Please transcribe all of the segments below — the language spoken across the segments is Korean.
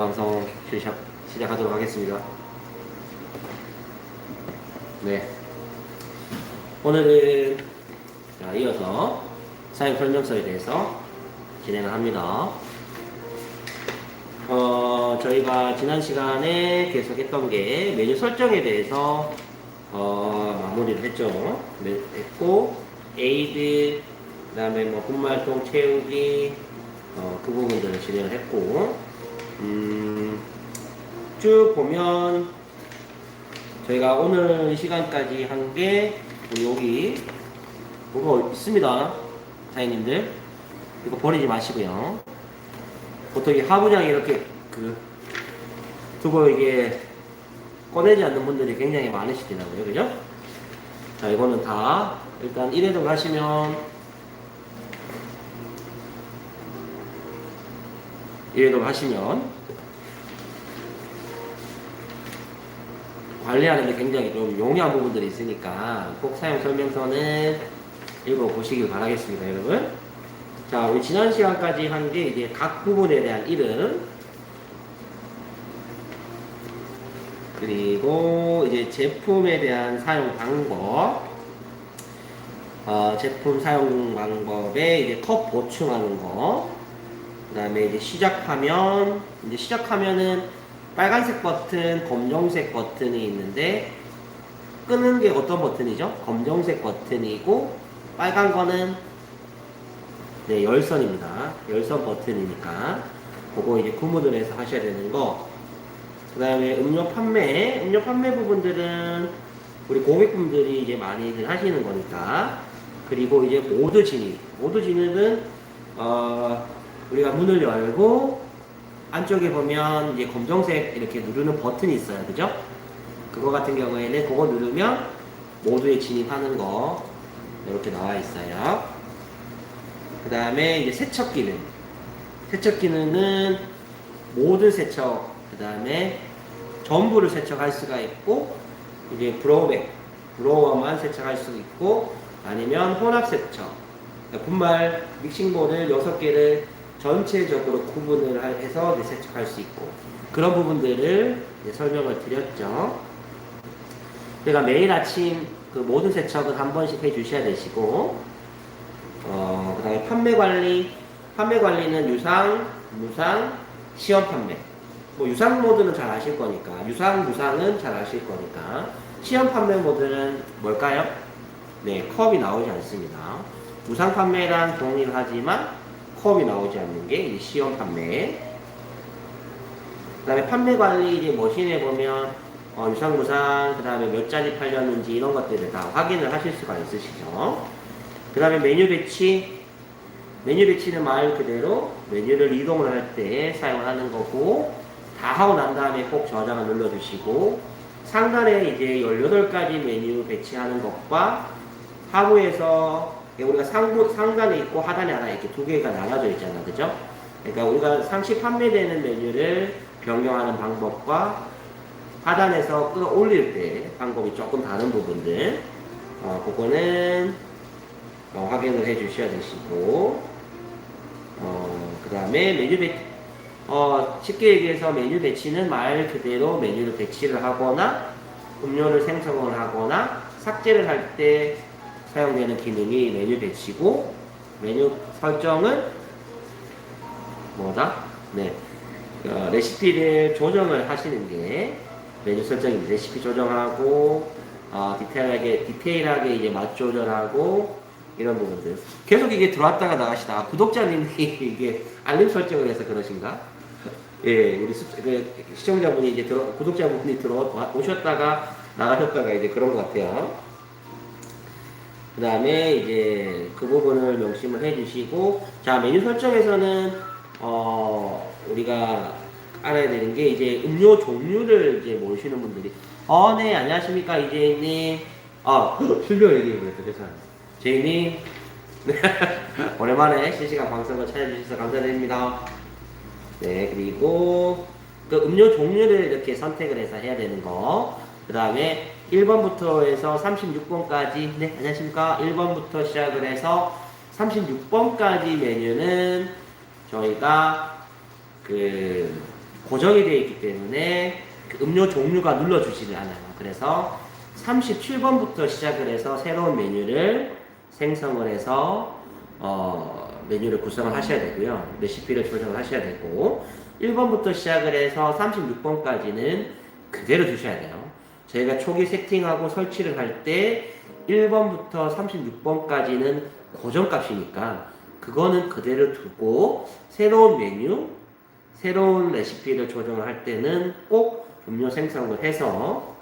방송 시작하도록 하겠습니다. 네. 오늘은 이어서 사용 설명서에 대해서 진행을 합니다. 저희가 지난 시간에 계속했던 게 메뉴 설정에 대해서 마무리를 했고, 에이드, 그 다음에 뭐 분말통 채우기, 그 부분들을 진행을 했고, 쭉 보면 저희가 오늘 시간까지 한 게 여기 뭐가 있습니다. 사장님들 이거 버리지 마시고요. 보통 이 하부장이 이렇게 두고 이게 꺼내지 않는 분들이 굉장히 많으시더라고요. 그죠? 자, 이거는 다 일단 1회동 하시면 1회동 하시면 관리하는 데 굉장히 좀 용이한 부분들이 있으니까 꼭 사용 설명서는 읽어보시길 바라겠습니다, 여러분. 자, 우리 지난 시간까지 한 게 이제 각 부분에 대한 이름, 그리고 이제 제품에 대한 사용 방법, 제품 사용 방법에 이제 컵 보충하는 거, 그 다음에 이제 시작하면은 빨간색 버튼, 검정색 버튼이 있는데 끄는 게 어떤 버튼이죠? 검정색 버튼이고 빨간 거는 열선입니다. 열선 버튼이니까 그거 이제 구분을 해서 하셔야 되는 거. 그 다음에 음료 판매 부분들은 우리 고객분들이 이제 많이들 하시는 거니까. 그리고 이제 모드 진입은 우리가 문을 열고 안쪽에 보면 이제 검정색 이렇게 누르는 버튼이 있어요. 그죠? 그거 같은 경우에는 그거 누르면 모드에 진입하는 거 이렇게 나와 있어요. 그 다음에 이제 세척 기능은 모드 세척, 그 다음에 전부를 세척할 수가 있고, 이제 브로워만 세척할 수 있고, 아니면 혼합 세척, 분말 믹싱볼을 6개를 전체적으로 구분을 해서 세척할 수 있고, 그런 부분들을 설명을 드렸죠. 제가 매일 아침 그 모든 세척은 한 번씩 해 주셔야 되시고, 그 다음에 판매 관리는 유상, 무상, 시험 판매. 뭐 유상 모드는 잘 아실 거니까, 유상, 무상은 잘 아실 거니까, 시험 판매 모드는 뭘까요? 네, 컵이 나오지 않습니다. 무상 판매랑 동의를 하지만 컵이 나오지 않는 게 이제 시험 판매. 그 다음에 판매 관리 이제 머신에 보면 유상, 무상, 그 다음에 몇 잔이 팔렸는지 이런 것들을 다 확인을 하실 수가 있으시죠. 그 다음에 메뉴 배치는 말 그대로 메뉴를 이동을 할 때 사용하는 거고, 다 하고 난 다음에 꼭 저장을 눌러주시고, 상단에 이제 18가지 메뉴 배치하는 것과 하부에서 우리가 상단에 있고 하단에 하나 이렇게 두 개가 나눠져 있잖아. 그죠? 그러니까 우리가 상시 판매되는 메뉴를 변경하는 방법과 하단에서 끌어올릴 때 방법이 조금 다른 부분들, 그거는 확인을 해 주셔야 되시고, 그 다음에 메뉴 배치, 쉽게 얘기해서 메뉴 배치는 말 그대로 메뉴를 배치를 하거나 음료를 생성을 하거나 삭제를 할 때 사용되는 기능이 메뉴 배치고, 메뉴 설정은 뭐다? 네, 레시피를 조정을 하시는 게 메뉴 설정입니다. 레시피 조정하고, 디테일하게 이제 맛 조절하고, 이런 부분들. 계속 이게 들어왔다가 나가시다가 구독자님이 이게 알림 설정을 해서 그러신가? 예, 우리 시청자분이 이제 구독자분이 오셨다가 나가셨다가 이제 그런 것 같아요. 그 다음에 이제 그 부분을 명심을 해주시고, 자, 메뉴 설정에서는 우리가 알아야 되는 게 이제 음료 종류를 이제 모르시는 분들이 네, 안녕하십니까 이재희님. 실명 얘기해보겠다. 죄송합니다. 제이님, 오랜만에 실시간 방송을 찾아주셔서 감사드립니다. 네, 그리고 그 음료 종류를 이렇게 선택을 해서 해야 되는 거. 그 다음에 1번부터 해서 36번까지, 네, 안녕하십니까. 1번부터 시작을 해서 36번까지 메뉴는 저희가 고정이 되어 있기 때문에 그 음료 종류가 눌러주지를 않아요. 그래서 37번부터 시작을 해서 새로운 메뉴를 생성을 해서 메뉴를 구성을 하셔야 되고요. 레시피를 조정을 하셔야 되고 1번부터 시작을 해서 36번까지는 그대로 두셔야 돼요. 저희가 초기 세팅하고 설치를 할 때 1번부터 36번까지는 고정값이니까 그거는 그대로 두고 새로운 메뉴, 새로운 레시피를 조정을 할 때는 꼭 음료 생성을 해서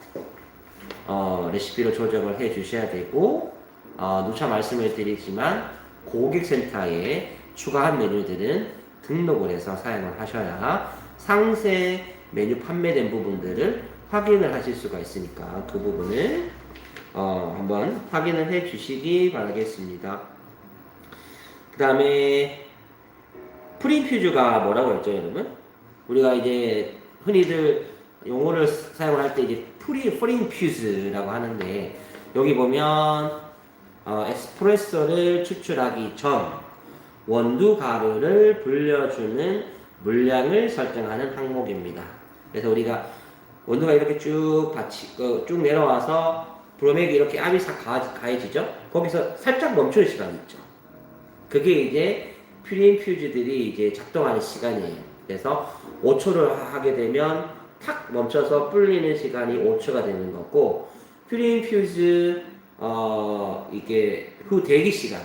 레시피를 조정을 해 주셔야 되고 누차 말씀을 드리지만 고객센터에 추가한 메뉴들은 등록을 해서 사용을 하셔야 상세 메뉴 판매된 부분들을 확인을 하실 수가 있으니까 그 부분을 한번 확인을 해 주시기 바라겠습니다. 그 다음에 프리인퓨즈가 뭐라고 했죠, 여러분? 우리가 이제 흔히들 용어를 사용을 할 때 이제 프리인퓨즈라고 하는데 여기 보면 에스프레소를 추출하기 전 원두 가루를 불려주는 물량을 설정하는 항목입니다. 그래서 우리가 원두가 이렇게 쭉 내려와서 브로맥이 이렇게 압이 싹 가해지죠? 거기서 살짝 멈추는 시간이 있죠. 그게 이제 프리인퓨즈들이 이제 작동하는 시간이에요. 그래서 5초를 하게 되면 탁 멈춰서 불리는 시간이 5초가 되는 거고, 프리인퓨즈 이게 후 대기 시간.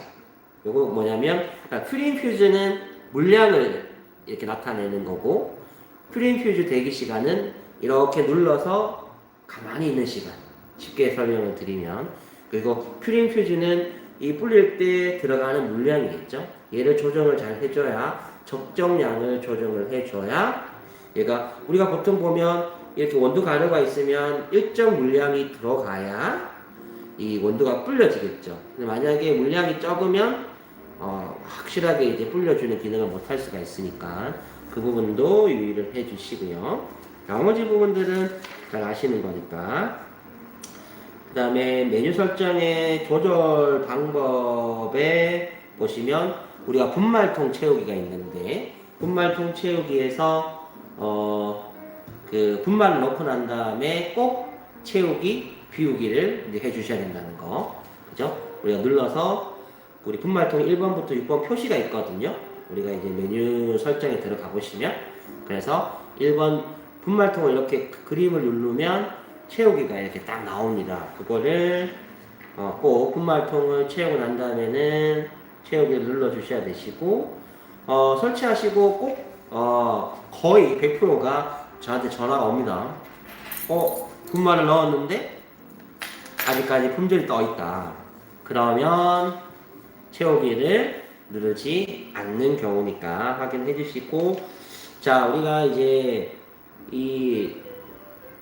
요거 뭐냐면, 그러니까 프리인퓨즈는 물량을 이렇게 나타내는 거고, 프리인퓨즈 대기 시간은 이렇게 눌러서 가만히 있는 시간. 쉽게 설명을 드리면. 그리고 프리인퓨즈는 이 불릴 때 들어가는 물량이겠죠. 얘를 조정을 잘 해줘야, 적정량을 조정을 해줘야, 얘가, 우리가 보통 보면 이렇게 원두 가루가 있으면 일정 물량이 들어가야 이 원두가 불려지겠죠. 근데 만약에 물량이 적으면 확실하게 이제 불려주는 기능을 못할 수가 있으니까 그 부분도 유의를 해 주시고요. 나머지 부분들은 잘 아시는 거니까. 그 다음에 메뉴 설정의 조절 방법에 보시면 우리가 분말통 채우기가 있는데, 분말통 채우기에서 그 분말을 넣고 난 다음에 꼭 채우기, 비우기를 이제 해주셔야 된다는 거. 그죠? 우리가 눌러서 우리 분말통 1번부터 6번 표시가 있거든요. 우리가 이제 메뉴 설정에 들어가 보시면, 그래서 1번 분말통을 이렇게 그림을 누르면 채우기가 이렇게 딱 나옵니다. 그거를 꼭 분말통을 채우고 난 다음에는 채우기를 눌러 주셔야 되시고, 설치하시고 꼭 거의 100%가 저한테 전화가 옵니다. 분말을 넣었는데 아직까지 품절이 떠 있다. 그러면 채우기를 누르지 않는 경우니까 확인해 주시고, 자, 우리가 이제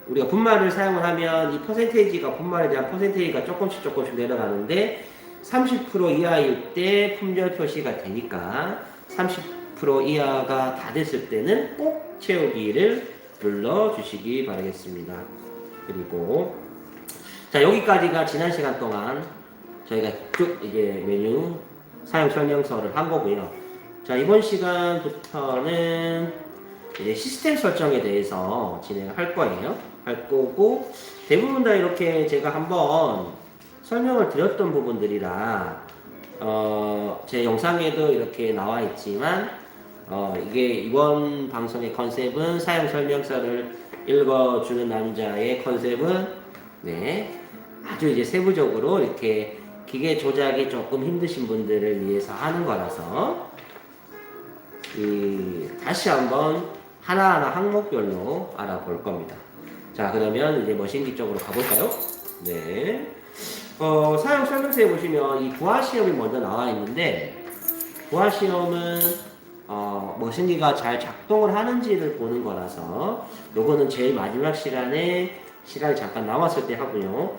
우리가 분말을 사용을 하면 이 퍼센테이지가, 분말에 대한 퍼센테이지가 조금씩 내려가는데 30% 이하일 때 품절 표시가 되니까 30% 이하가 다 됐을 때는 꼭 채우기를 눌러 주시기 바라겠습니다. 그리고 자, 여기까지가 지난 시간 동안 저희가 쭉 이제 메뉴 사용 설명서를 한 거고요. 자, 이번 시간부터는 이제 시스템 설정에 대해서 진행을 할 거예요. 할 거고, 대부분 다 이렇게 제가 한번 설명을 드렸던 부분들이라 제 영상에도 이렇게 나와 있지만 이게 이번 방송의 컨셉은 사용 설명서를 읽어주는 남자의 컨셉은 아주 이제 세부적으로 이렇게 기계 조작이 조금 힘드신 분들을 위해서 하는 거라서 다시 한번 하나하나 항목별로 알아볼 겁니다. 자, 그러면 이제 머신기 쪽으로 가볼까요? 네. 사용 설명서에 보시면 이 부하 시험이 먼저 나와 있는데, 부하 시험은 머신기가 잘 작동을 하는지를 보는 거라서 요거는 제일 마지막 시간에 시간이 잠깐 남았을 때 하고요.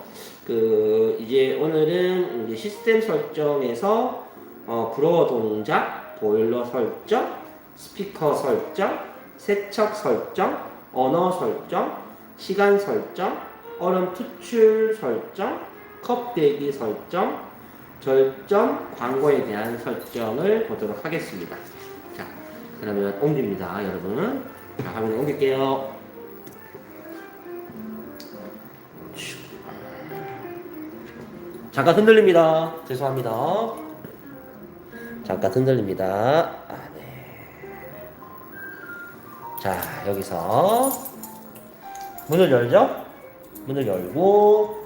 이제 오늘은 이제 시스템 설정에서 브로어 동작, 보일러 설정, 스피커 설정, 세척 설정, 언어 설정, 시간 설정, 얼음 투출 설정, 컵 대기 설정, 절점, 광고에 대한 설정을 보도록 하겠습니다. 자, 그러면 옮깁니다, 여러분. 자, 화면에 옮길게요. 잠깐 흔들립니다. 죄송합니다. 잠깐 흔들립니다. 네. 자, 여기서 문을 열죠? 문을 열고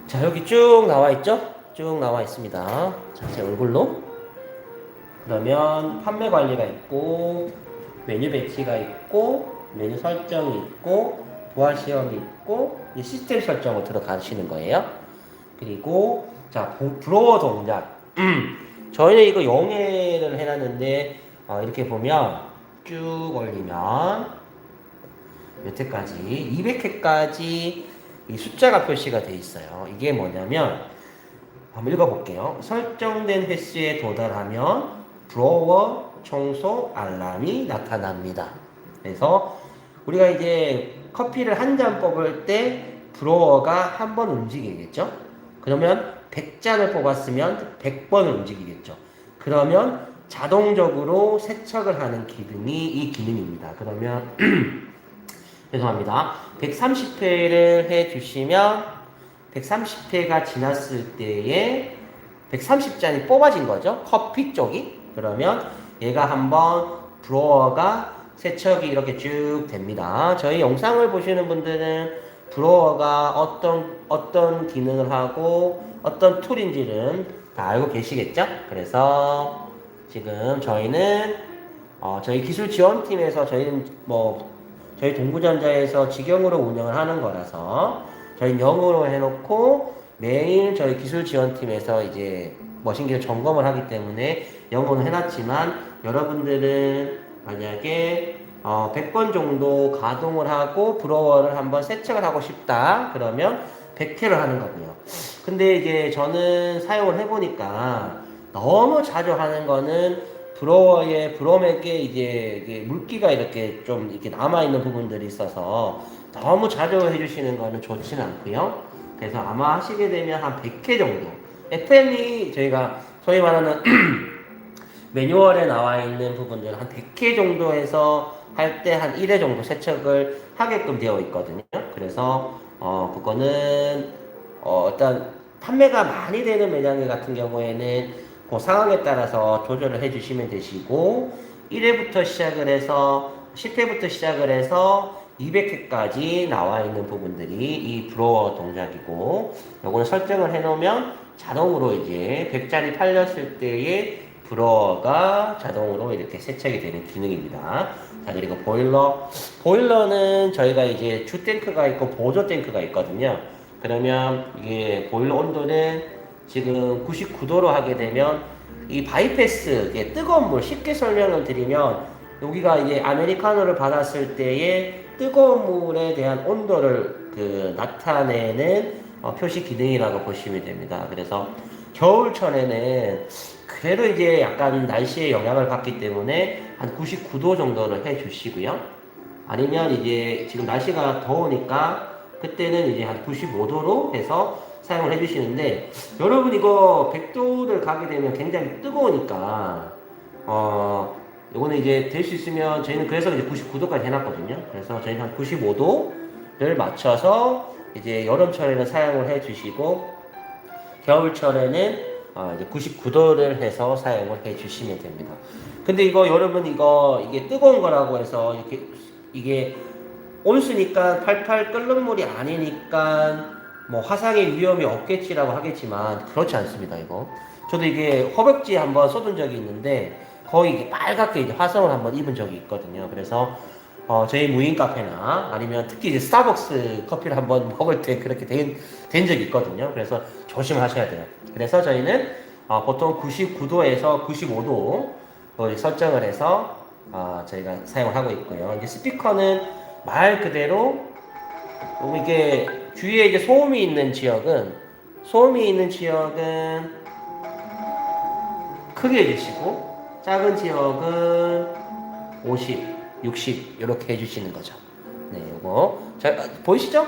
자, 여기 쭉 나와 있죠? 쭉 나와 있습니다. 자, 제 얼굴로. 그러면 판매 관리가 있고, 메뉴 배치가 있고, 메뉴 설정이 있고, 부활 시험이 있고, 시스템 설정으로 들어가시는 거예요. 그리고, 자, 브로어 동작. 저희는 이거 영해를 해놨는데, 이렇게 보면, 쭉 올리면, 몇 회까지? 200회까지 이 숫자가 표시가 돼 있어요. 이게 뭐냐면, 한번 읽어볼게요. 설정된 횟수에 도달하면 브로워 청소 알람이 나타납니다. 그래서 우리가 이제 커피를 한 잔 뽑을 때 브로워가 한 번 움직이겠죠? 그러면 100잔을 뽑았으면 100번을 움직이겠죠. 그러면 자동적으로 세척을 하는 기능이 이 기능입니다. 그러면 죄송합니다. 130회를 해주시면 130회가 지났을 때에 130잔이 뽑아진 거죠. 커피 쪽이. 그러면 얘가 한번 브로어가 세척이 이렇게 쭉 됩니다. 저희 영상을 보시는 분들은 브로어가 어떤 기능을 하고 어떤 툴인지는 다 알고 계시겠죠? 그래서 지금 저희는 저희 기술 지원팀에서 저희는 저희 동구전자에서 직영으로 운영을 하는 거라서 저희 영어로 해놓고 매일 저희 기술 지원팀에서 이제 머신기를 점검을 하기 때문에 영어로 해놨지만 여러분들은 만약에 100번 정도 가동을 하고 브로워를 한번 세척을 하고 싶다 그러면 100회를 하는 거고요. 근데 이제 저는 사용을 해보니까 너무 자주 하는 거는 브로워에 브로맥에 이제 물기가 이렇게 좀 이렇게 남아있는 부분들이 있어서 너무 자주 해주시는 거는 좋지는 않고요. 그래서 아마 하시게 되면 한 100회 정도. FM이 저희가 소위 말하는 매뉴얼에 나와 있는 부분들 한 100회 정도 해서 할 때 한 1회 정도 세척을 하게끔 되어 있거든요. 그래서 그거는 일단 판매가 많이 되는 매장 같은 경우에는 그 상황에 따라서 조절을 해주시면 되시고 1회부터 시작을 해서 10회부터 시작을 해서 200회까지 나와 있는 부분들이 이 브로워 동작이고 요거는 설정을 해놓으면 자동으로 이제 100잔이 팔렸을 때에 브로워가 자동으로 이렇게 세척이 되는 기능입니다. 자, 그리고 보일러는 저희가 이제 주 탱크가 있고 보조 탱크가 있거든요. 그러면 이게 보일러 온도는 지금 99도로 하게 되면 이 바이패스, 이게 뜨거운 물, 쉽게 설명을 드리면 여기가 이제 아메리카노를 받았을 때의 뜨거운 물에 대한 온도를 나타내는 표시 기능이라고 보시면 됩니다. 그래서 겨울철에는 그래도 이제 약간 날씨의 영향을 받기 때문에 한 99도 정도를 해 주시고요. 아니면 이제 지금 날씨가 더우니까 그때는 이제 한 95도로 해서 사용을 해 주시는데 여러분 이거 100도를 가게 되면 굉장히 뜨거우니까 요거는 이제 될 수 있으면 저희는 그래서 이제 99도까지 해놨거든요. 그래서 저희는 한 95도를 맞춰서 이제 여름철에는 사용을 해 주시고 겨울철에는 이제 99도를 해서 사용을 해 주시면 됩니다. 근데 이거 여러분 이게 뜨거운 거라고 해서 이게 온수니까 팔팔 끓는 물이 아니니까 뭐 화상의 위험이 없겠지라고 하겠지만 그렇지 않습니다. 이거 저도 이게 허벅지에 한번 쏟은 적이 있는데 거의 이게 빨갛게 이제 화상을 한번 입은 적이 있거든요. 그래서 저희 무인 카페나 아니면 특히 이제 스타벅스 커피를 한번 먹을 때 그렇게 된 적이 있거든요. 그래서 조심하셔야 돼요. 그래서 저희는 보통 99도에서 95도 설정을 해서 저희가 사용을 하고 있고요. 이제 스피커는 말 그대로 이게 주위에 이제 소음이 있는 지역은 크게 해주시고 작은 지역은 50, 60 이렇게 해주시는 거죠. 네, 요거 자 보이시죠?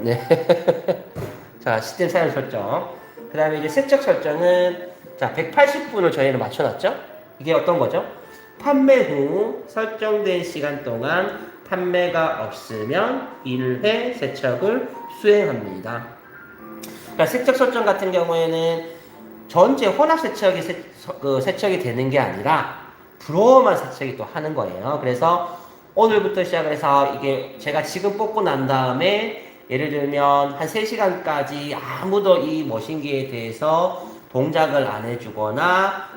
네. 자, 시스템 사용 설정. 그 다음에 이제 세척 설정은 자 180분을 저희는 맞춰놨죠. 이게 어떤 거죠? 판매 후 설정된 시간 동안 판매가 없으면 1회 세척을 수행합니다. 그러니까 세척 설정 같은 경우에는 전체 혼합 세척이 세척이 되는 게 아니라 브로어만 세척이 또 하는 거예요. 그래서 오늘부터 시작을 해서 이게 제가 지금 뽑고 난 다음에 예를 들면 한 3시간까지 아무도 이 머신기에 대해서 동작을 안 해주거나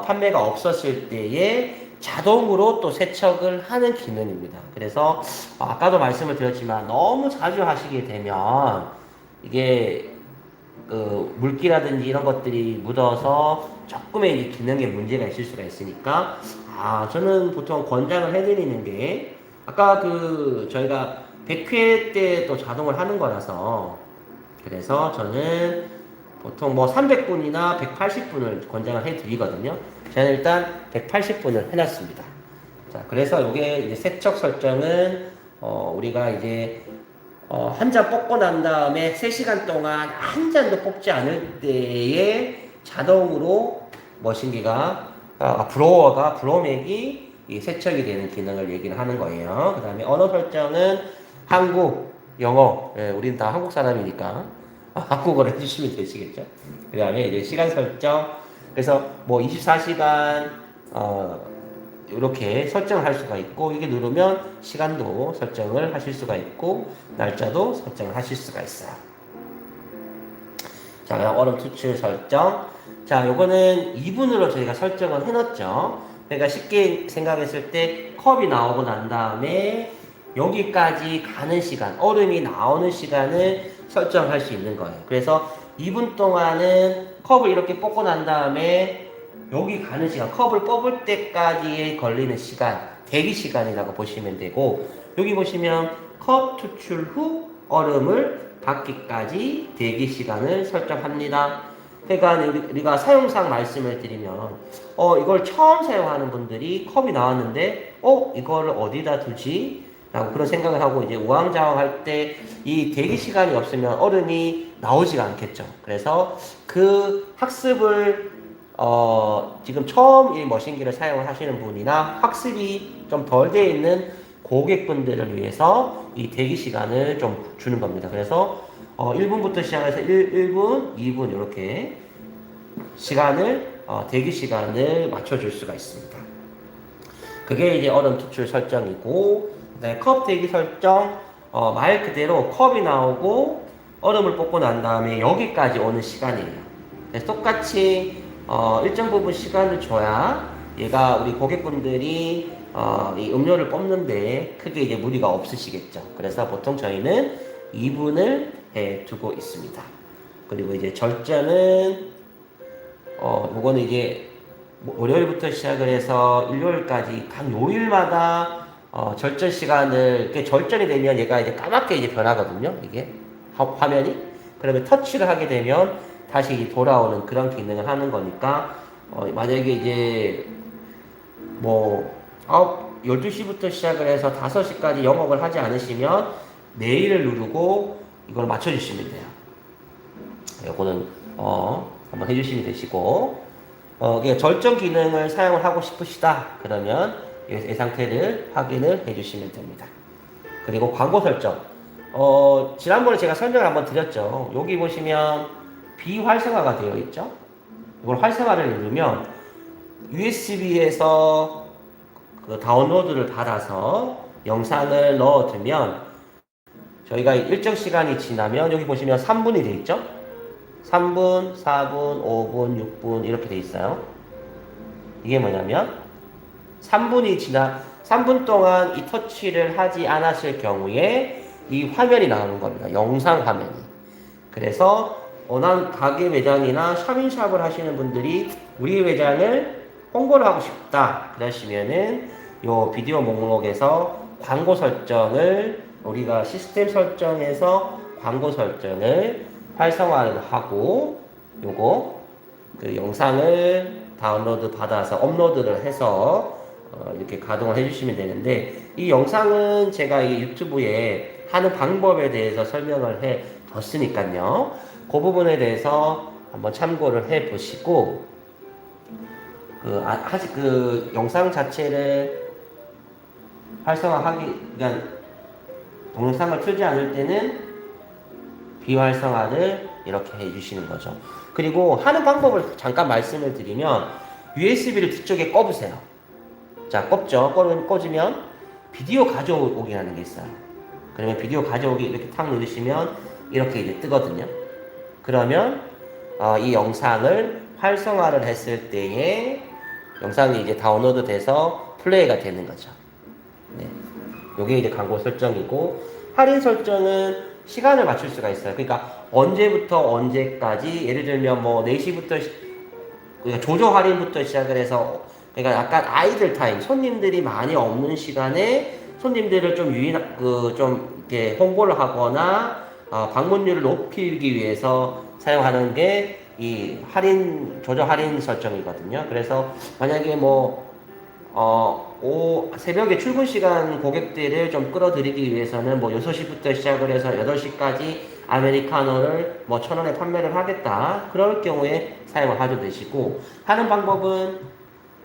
판매가 없었을 때에 자동으로 또 세척을 하는 기능입니다. 그래서 아까도 말씀을 드렸지만 너무 자주 하시게 되면 이게 물기라든지 이런 것들이 묻어서 조금의 이 기능에 문제가 있을 수가 있으니까 저는 보통 권장을 해드리는 게 아까 저희가 100회 때 또 자동을 하는 거라서 그래서 저는 보통 뭐 300분이나 180분을 권장을 해드리거든요. 저는 일단 180분을 해놨습니다. 자, 그래서 이게 이제 세척 설정은 우리가 이제 한 잔 뽑고 난 다음에 3시간 동안 한 잔도 뽑지 않을 때에 자동으로 머신기가 브로맥이 세척이 되는 기능을 얘기를 하는 거예요. 그 다음에 언어 설정은 한국, 영어, 우리는 다 한국 사람이니까 한국어로 해주시면 되시겠죠. 그 다음에 이제 시간 설정, 그래서 뭐 24시간 이렇게 설정을 할 수가 있고 이게 누르면 시간도 설정을 하실 수가 있고 날짜도 설정을 하실 수가 있어요. 자, 얼음 투출 설정. 자, 요거는 2분으로 저희가 설정을 해놨죠. 그러니까 쉽게 생각했을 때 컵이 나오고 난 다음에 여기까지 가는 시간, 얼음이 나오는 시간을 설정할 수 있는 거예요. 그래서 2분 동안은 컵을 이렇게 뽑고 난 다음에 여기 가는 시간, 컵을 뽑을 때까지 걸리는 시간, 대기 시간이라고 보시면 되고 여기 보시면 컵 투출 후 얼음을 받기까지 대기 시간을 설정합니다. 그러니까 우리가 사용상 말씀을 드리면 이걸 처음 사용하는 분들이 컵이 나왔는데 이거를 어디다 두지? 라고 그런 생각을 하고 이제 우왕좌왕할 때 이 대기 시간이 없으면 얼음이 나오지가 않겠죠. 그래서 그 학습을 지금 처음 이 머신기를 사용을 하시는 분이나 학습이 좀 덜 돼 있는 고객분들을 위해서 이 대기 시간을 좀 주는 겁니다. 그래서 1분부터 시작해서 1분, 2분 이렇게 시간을 대기 시간을 맞춰줄 수가 있습니다. 그게 이제 얼음 투출 설정이고, 네, 컵 대기 설정 말 그대로 컵이 나오고 얼음을 뽑고 난 다음에 여기까지 오는 시간이에요. 그래서 똑같이 일정 부분 시간을 줘야 얘가 우리 고객분들이 이 음료를 뽑는데 크게 이제 무리가 없으시겠죠. 그래서 보통 저희는 2분을 해 두고 있습니다. 그리고 이제 절전은 이거는 이제 월요일부터 시작을 해서 일요일까지 각 요일마다 절전 시간을 이렇게 절전이 되면 얘가 이제 까맣게 이제 변하거든요. 이게 화면이. 그러면 터치를 하게 되면 다시 돌아오는 그런 기능을 하는 거니까 만약에 이제 뭐 12시부터 시작을 해서 5시까지 영업을 하지 않으시면 내일을 누르고 이걸 맞춰주시면 돼요. 요거는 한번 해주시면 되시고 절전 기능을 사용을 하고 싶으시다 그러면 이 상태를 확인을 해주시면 됩니다. 그리고 광고 설정. 지난번에 제가 설명을 한번 드렸죠. 여기 보시면 비활성화가 되어 있죠. 이걸 활성화를 누르면 USB에서 그 다운로드를 받아서 영상을 넣어두면 저희가 일정 시간이 지나면 여기 보시면 3분이 되어 있죠. 3분, 4분, 5분, 6분 이렇게 되어 있어요. 이게 뭐냐면 3분 동안 이 터치를 하지 않았을 경우에 이 화면이 나오는 겁니다. 영상 화면이. 그래서 난 가게 매장이나 샵인샵을 하시는 분들이 우리 매장을 홍보를 하고 싶다 그러시면은 요 비디오 목록에서 광고 설정을 우리가 시스템 설정에서 광고 설정을 활성화를 하고 요거 그 영상을 다운로드 받아서 업로드를 해서 이렇게 가동을 해주시면 되는데 이 영상은 제가 이 유튜브에 하는 방법에 대해서 설명을 해 줬으니까요. 그 부분에 대해서 한번 참고를 해 보시고, 아직 그 영상 자체를 활성화하기, 그러니까 동영상을 틀지 않을 때는 비활성화를 이렇게 해주시는 거죠. 그리고 하는 방법을 잠깐 말씀을 드리면, USB를 뒤쪽에 꼽으세요. 자, 꼽죠. 꽂으면 비디오 가져오기라는 게 있어요. 그러면 비디오 가져오기 이렇게 탁 누르시면 이렇게 이제 뜨거든요. 그러면 이 영상을 활성화를 했을 때에 영상이 이제 다운로드 돼서 플레이가 되는 거죠. 네. 요게 이제 광고 설정이고, 할인 설정은 시간을 맞출 수가 있어요. 그러니까 언제부터 언제까지, 예를 들면 뭐 4시부터 그러니까 조조 할인부터 시작을 해서, 그러니까 약간 아이들 타임, 손님들이 많이 없는 시간에 손님들을 좀 좀 이렇게 홍보를 하거나 방문율을 높이기 위해서 사용하는 게 이 조조 할인 설정이거든요. 그래서 만약에 뭐 새벽에 출근 시간 고객들을 좀 끌어들이기 위해서는 뭐 6시부터 시작을 해서 8시까지 아메리카노를 뭐 1,000원에 판매를 하겠다. 그럴 경우에 사용을 하셔도 되시고, 하는 방법은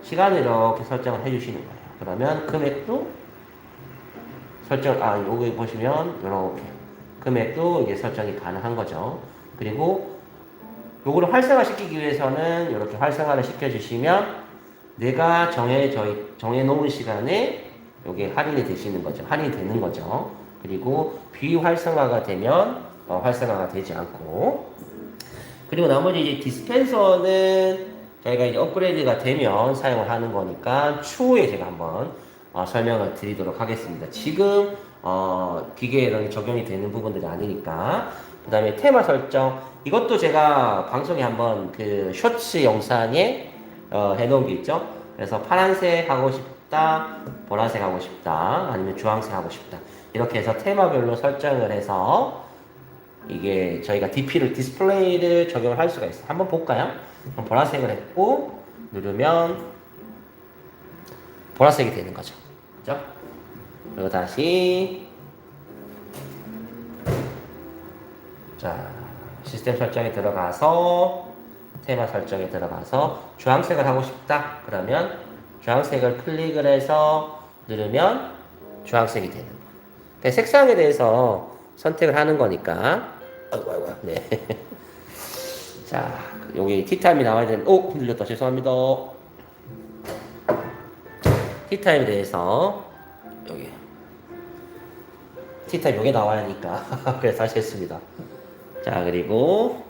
시간을 이렇게 설정을 해주시는 거예요. 그러면 금액도 여기 보시면 이렇게 금액도 이게 설정이 가능한 거죠. 그리고 요거를 활성화시키기 위해서는 이렇게 활성화를 시켜주시면 내가 정해놓은 시간에 요게 할인이 되시는 거죠. 할인이 되는 거죠. 그리고 비활성화가 되면 활성화가 되지 않고, 그리고 나머지 이제 디스펜서는 저희가 이제 업그레이드가 되면 사용을 하는 거니까 추후에 제가 한번 설명을 드리도록 하겠습니다. 지금 기계에 적용이 되는 부분들이 아니니까. 그 다음에 테마 설정, 이것도 제가 방송에 한번 그 쇼츠 영상에 해놓은 게 있죠. 그래서 파란색 하고 싶다, 보라색 하고 싶다, 아니면 주황색 하고 싶다, 이렇게 해서 테마별로 설정을 해서 이게 저희가 디스플레이를 적용을 할 수가 있어요. 한번 볼까요? 그럼 보라색을 했고 누르면 보라색이 되는 거죠. 그죠? 그리고 다시 시스템 설정에 들어가서 테마 설정에 들어가서 주황색을 하고 싶다. 그러면 주황색을 클릭을 해서 누르면 주황색이 되는 거예요. 색상에 대해서 선택을 하는 거니까. 아이고. 네. 자, 여기 티타임이 나와야 되는, 흔들렸다. 죄송합니다. 티타임에 대해서 여기 티타임 여기 나와야 하니까 그래서 다시 했습니다. 자, 그리고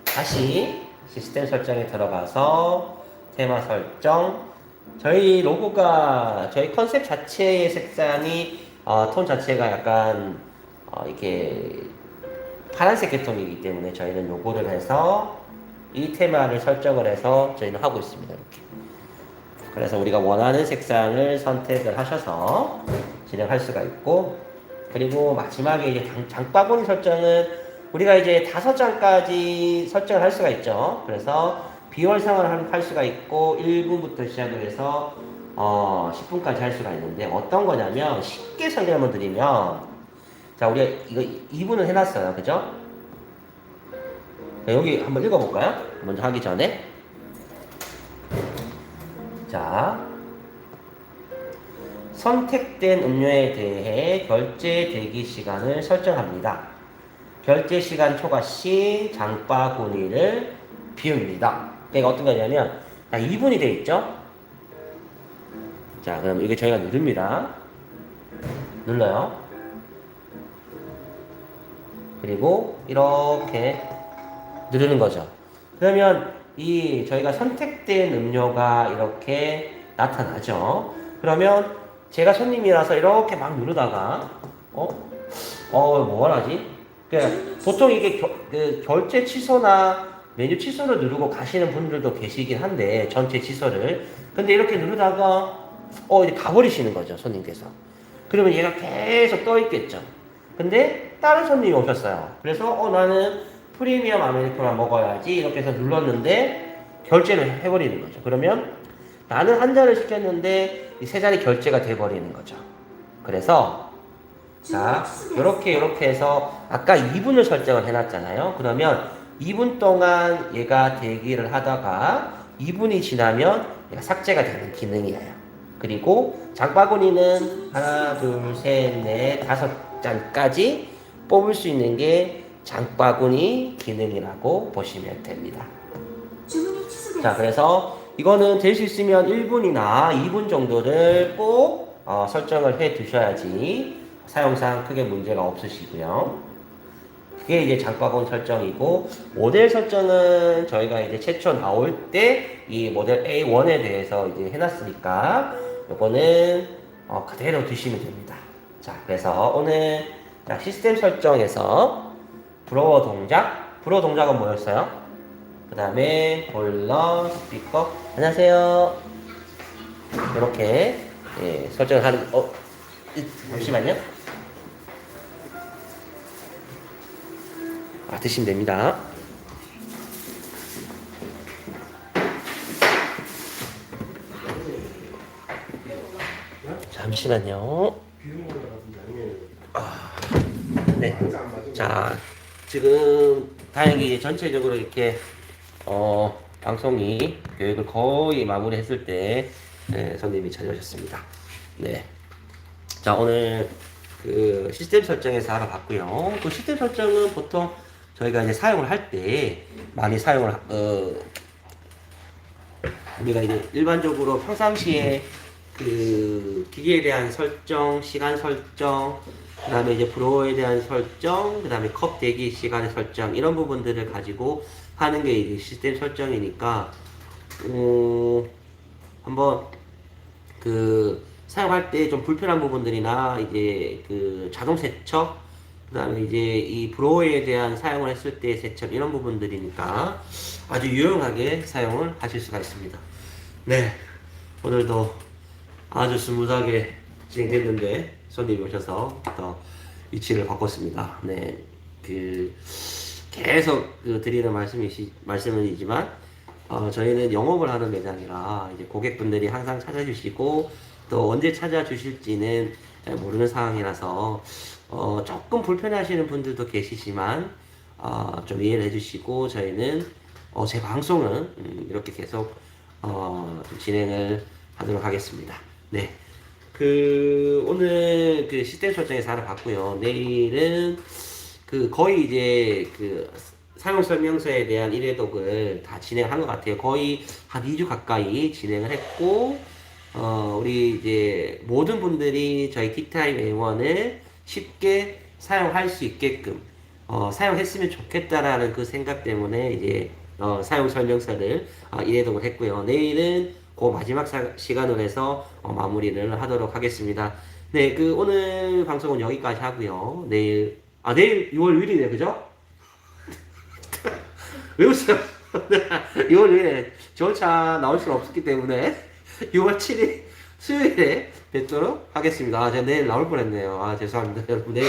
다시 시스템 설정에 들어가서 테마 설정, 저희 로고가 저희 컨셉 자체의 색상이 톤 자체가 약간 이렇게 파란색 계통이기 때문에 저희는 요거를 해서 이 테마를 설정을 해서 저희는 하고 있습니다. 이렇게. 그래서 우리가 원하는 색상을 선택을 하셔서 진행할 수가 있고, 그리고 마지막에 이제 장바구니 설정은 우리가 이제 5장까지 설정을 할 수가 있죠. 그래서 비활성화를 할 수가 있고 1분부터 시작을 해서 10분까지 할 수가 있는데, 어떤 거냐면 쉽게 설명을 드리면, 자, 우리가 이거 2분을 해놨어요. 그죠? 자, 여기 한번 읽어볼까요? 먼저 하기 전에. 자, 선택된 음료에 대해 결제 대기 시간을 설정합니다. 결제 시간 초과 시 장바구니를 비웁니다. 그러니까 어떤 거냐면 2분이 되어 있죠? 자, 그럼 이게 저희가 누릅니다. 눌러요. 그리고 이렇게 누르는 거죠. 그러면 이 저희가 선택된 음료가 이렇게 나타나죠. 그러면 제가 손님이라서 이렇게 막 누르다가 뭘 하지? 보통 이게 결제 취소나 메뉴 취소를 누르고 가시는 분들도 계시긴 한데, 전체 취소를. 근데 이렇게 누르다가 이제 가버리시는 거죠, 손님께서. 그러면 얘가 계속 떠 있겠죠. 근데 다른 손님이 오셨어요. 그래서 나는 프리미엄 아메리카노 먹어야지 이렇게 해서 눌렀는데 결제를 해버리는 거죠. 그러면 나는 한 잔을 시켰는데 이 3잔이 결제가 돼버리는 거죠. 그래서 자, 이렇게 해서 아까 2분을 설정을 해놨잖아요. 그러면 2분 동안 얘가 대기를 하다가 2분이 지나면 얘가 삭제가 되는 기능이에요. 그리고 장바구니는 하나, 둘, 셋, 넷, 5장까지 뽑을 수 있는 게 장바구니 기능이라고 보시면 됩니다. 자, 그래서 이거는 될 수 있으면 1분이나 2분 정도를 꼭 설정을 해 두셔야지 사용상 크게 문제가 없으시고요. 그게 이제 장바구니 설정이고, 모델 설정은 저희가 이제 최초 나올 때 이 모델 A1에 대해서 이제 해놨으니까 요거는 그대로 두시면 됩니다. 자, 그래서 오늘 시스템 설정에서 브로워 동작은 뭐였어요? 그 다음에 보일러, 스피커, 안녕하세요. 이렇게 설정을 하는, 잠시만요. 드시면 됩니다. 잠시만요. 네. 자, 지금 다행히 전체적으로 이렇게 방송이 교육을 거의 마무리했을 때 손님이 찾아오셨습니다. 네. 자, 오늘 그 시스템 설정에서 알아봤고요. 그 시스템 설정은 보통 저희가 이제 사용을 할 때 많이 사용을 우리가 이제 일반적으로 평상시에 그 기계에 대한 설정, 시간 설정, 그 다음에 이제 브로어에 대한 설정, 그 다음에 컵 대기 시간의 설정, 이런 부분들을 가지고 하는 게 이제 시스템 설정이니까, 한번 그 사용할 때 좀 불편한 부분들이나 이제 그 자동 세척, 그 다음에 이제 이 브로어에 대한 사용을 했을 때 세척, 이런 부분들이니까 아주 유용하게 사용을 하실 수가 있습니다. 네. 오늘도 아주 스무스하게 진행됐는데 손님이 오셔서 또 위치를 바꿨습니다. 네, 그 계속 드리는 말씀이지만 저희는 영업을 하는 매장이라 이제 고객분들이 항상 찾아주시고 또 언제 찾아주실지는 모르는 상황이라서 조금 불편해하시는 분들도 계시지만 좀 이해를 해주시고 저희는 제 방송은 이렇게 계속 좀 진행을 하도록 하겠습니다. 네. 오늘 그 시스템 설정에서 알아봤고요. 내일은 거의 이제 사용 설명서에 대한 1회독을 다 진행한 것 같아요. 거의 한 2주 가까이 진행을 했고, 우리 이제 모든 분들이 저희 킥타임 A1을 쉽게 사용할 수 있게끔, 사용했으면 좋겠다라는 그 생각 때문에 이제, 사용 설명서를 1회독을 했고요. 내일은 그 마지막 시간으로 해서 마무리를 하도록 하겠습니다. 네, 오늘 방송은 여기까지 하고요. 내일 6월 6일이네, 그죠? 왜 웃어요? 6월 6일에 저차 나올 수는 없었기 때문에 6월 7일 수요일에 뵙도록 하겠습니다. 제가 내일 나올 뻔했네요. 죄송합니다. 여러분, 내일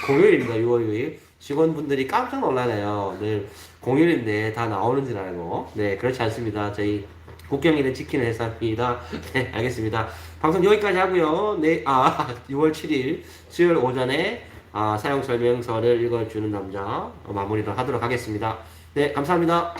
공휴일입니다. 6월 6일. 직원분들이 깜짝 놀라네요. 내일 공휴일인데 다 나오는 줄 알고. 네, 그렇지 않습니다. 저희 국경일은 지키는 회사입니다. 네, 알겠습니다. 방송 여기까지 하고요. 6월 7일 수요일 오전에 사용 설명서를 읽어주는 남자 마무리를 하도록 하겠습니다. 네, 감사합니다.